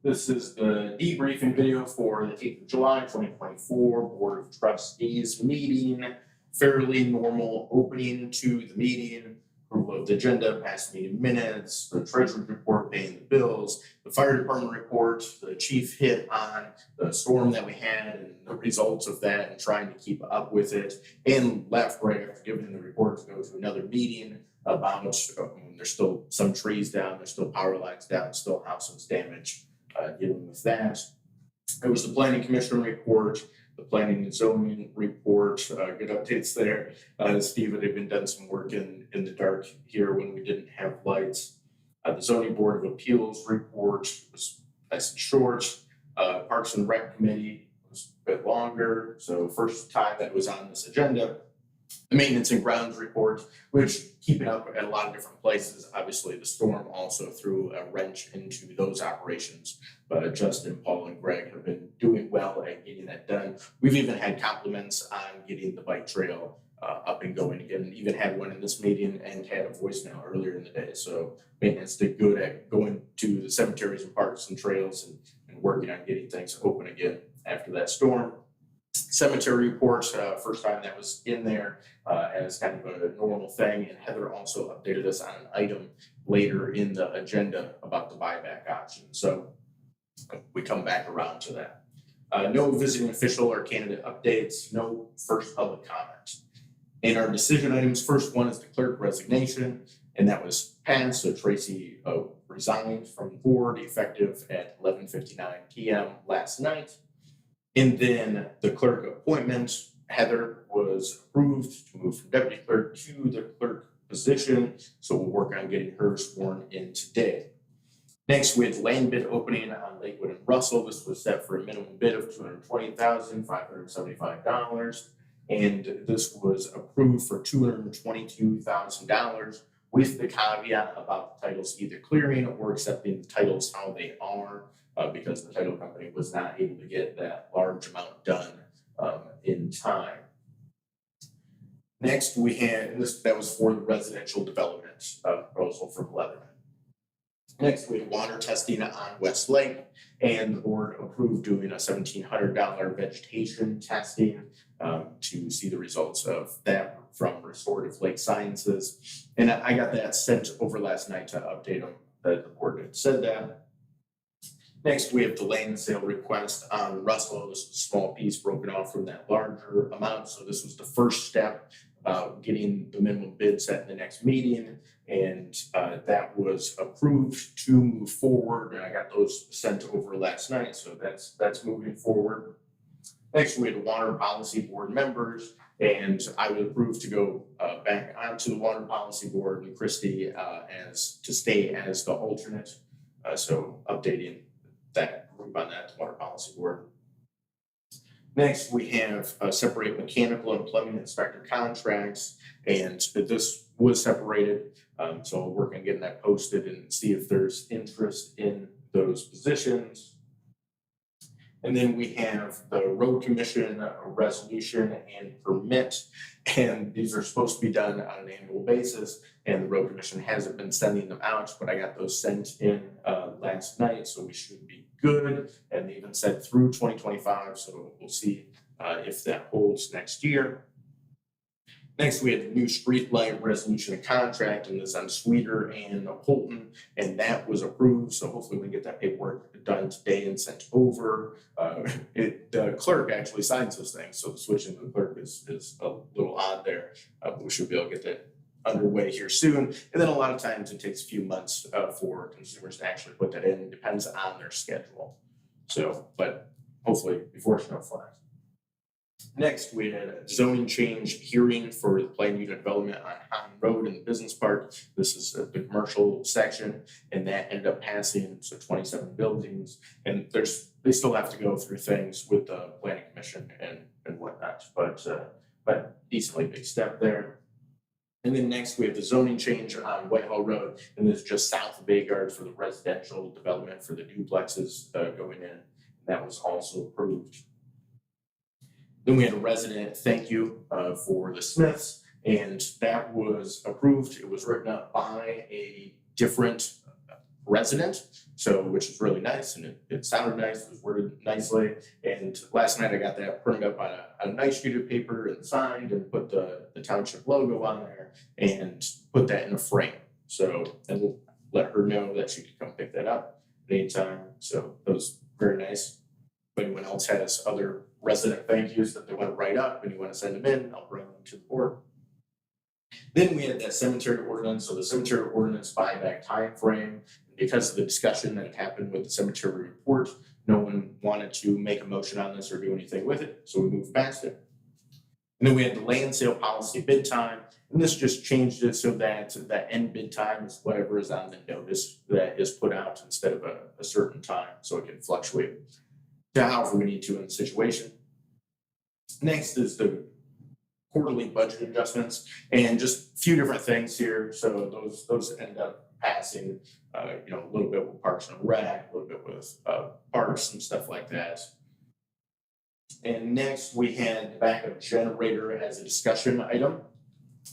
This is the debriefing video for the 8th of July, 2024 Board of Trustees meeting. Fairly normal opening to the meeting. Approval of the agenda, past meeting minutes, the treasurer's report, paying the bills, the fire department report, the chief hit on the storm that we had and the results of that and trying to keep up with it, and left right after giving the report to go to another meeting about there's still some trees down, there's still power lines down, still houses damaged. Dealing with that. It was the planning commission report, the planning and zoning report, good updates there. Steve had even done some work in the dark here when we didn't have lights. The zoning board of appeals report was nice and short. Parks and Rec committee was a bit longer, so first time that was on this agenda. The maintenance and grounds report, which keeping up at a lot of different places. Obviously, the storm also threw a wrench into those operations, but Justin, Paul, and Greg have been doing well at getting that done. We've even had compliments on getting the bike trail up and going again. Even had one in this meeting and had a voicemail earlier in the day. So maintenance did good at going to the cemeteries and parks and trails and working on getting things open again after that storm. Cemetery reports, first time that was in there as kind of a normal thing, and Heather also updated us on an item later in the agenda about the buyback option. So we come back around to that. No visiting official or candidate updates, no first public comment. In our decision items, first one is the clerk resignation, and that was passed. So Tracy resigned from the board effective at 11:59 p.m. last night. And then the clerk appointment, Heather was approved to move from deputy clerk to the clerk position. So we'll work on getting her sworn in today. Next, we had land bid opening on Lakewood and Russell. This was set for a minimum bid of $220,575. And this was approved for $222,000 with the caveat about the titles either clearing or accepting the titles how they are. Because the title company was not able to get that large amount done in time. Next, we had that was for the residential development proposal from Leatherman. Next, we had water testing on West Lake, and the board approved doing a $1,700 vegetation testing to see the results of that from Restorative Lake Sciences. And I got that sent over last night to update them that the board had said that. Next, we have the land sale request on Russell. This was a small piece broken off from that larger amount. So this was the first step about getting the minimum bid set in the next meeting. And that was approved to move forward. And I got those sent over last night. So that's moving forward. Next, we had water policy board members. And I was approved to go back onto the water policy board with Christy to stay as the alternate. So updating that group on that water policy board. Next, we have separate mechanical and plumbing inspector contracts, and this was separated. So we'll work on getting that posted and see if there's interest in those positions. And then we have the road commission resolution and permit, and these are supposed to be done on an annual basis, and the road commission hasn't been sending them out, but I got those sent in last night, so we should be good. And they even said through 2025, so we'll see if that holds next year. Next, we had the new streetlight resolution and contract, and this on Sweeter and Holton, and that was approved. So hopefully we can get that paperwork done today and sent over. The clerk actually signs those things, so switching to the clerk is a little odd there, but we should be able to get that underway here soon. And then a lot of times it takes a few months for consumers to actually put that in. It depends on their schedule. So, but hopefully before snow flies. Next, we had a zoning change hearing for the planned unit development on Hahn Road in the business park. This is the commercial section, and that ended up passing, so 27 buildings. And they still have to go through things with the planning commission and whatnot, but decently big step there. And then next, we have the zoning change on Whitehall Road, and this is just south of Bayard for the residential development for the duplexes going in. And that was also approved. Then we had a resident thank you for the Smiths, and that was approved. It was written up by a different resident. So, which is really nice, and it sounded nice, it was worded nicely. And last night I got that printed up on a nice sheet of paper and signed, and put the township logo on there and put that in a frame. So, and we'll let her know that she could come pick that up anytime. So that was very nice. If anyone else has other resident thank yous that they want to write up and you want to send them in, I'll bring them to the board. Then we had that cemetery ordinance. So the cemetery ordinance buyback time frame, because of the discussion that happened with the cemetery report, no one wanted to make a motion on this or do anything with it, so we moved past it. And then we had the land sale policy bid time, and this just changed it so that the end bid time is whatever is on the notice that is put out instead of a certain time, so it can fluctuate to however we need to in the situation. Next is the quarterly budget adjustments, and just a few different things here. So those end up passing, a little bit with Parks and Rec, a little bit with parks and stuff like that. And next we had backup generator as a discussion item,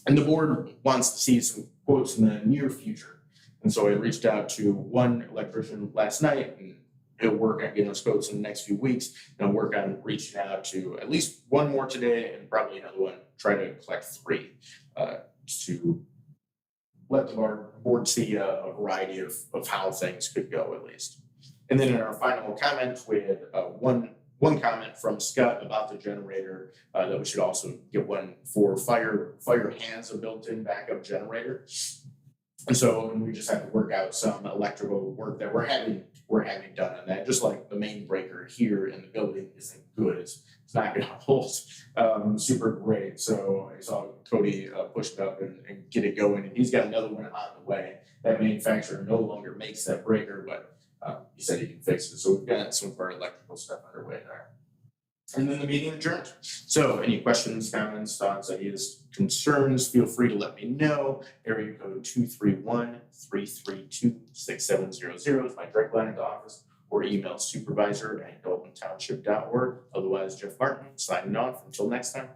and the board wants to see some quotes in the near future. And so I reached out to one electrician last night, and he'll work on getting us quotes in the next few weeks. And I'll work on reaching out to at least one more today, and probably another one, try to collect 3 to let the board see a variety of how things could go at least. And then in our final comment, we had one comment from Scott about the generator, that we should also get one for fire. Fire has a built-in backup generator. And so we just have to work out some electrical work that we're having done on that. Just like the main breaker here in the building isn't good. It's not going to hold super great. So I saw Cody push it up and get it going, and he's got another one on the way. That manufacturer no longer makes that breaker, but he said he can fix it. So we've got some of our electrical stuff underway there. And then the meeting adjourned. So any questions, comments, thoughts, ideas, concerns, feel free to let me know. Area code 231-332-6700 is my direct line at the office, or email supervisor@daltontownship.org. Otherwise, Jeff Martin signing off. Until next time.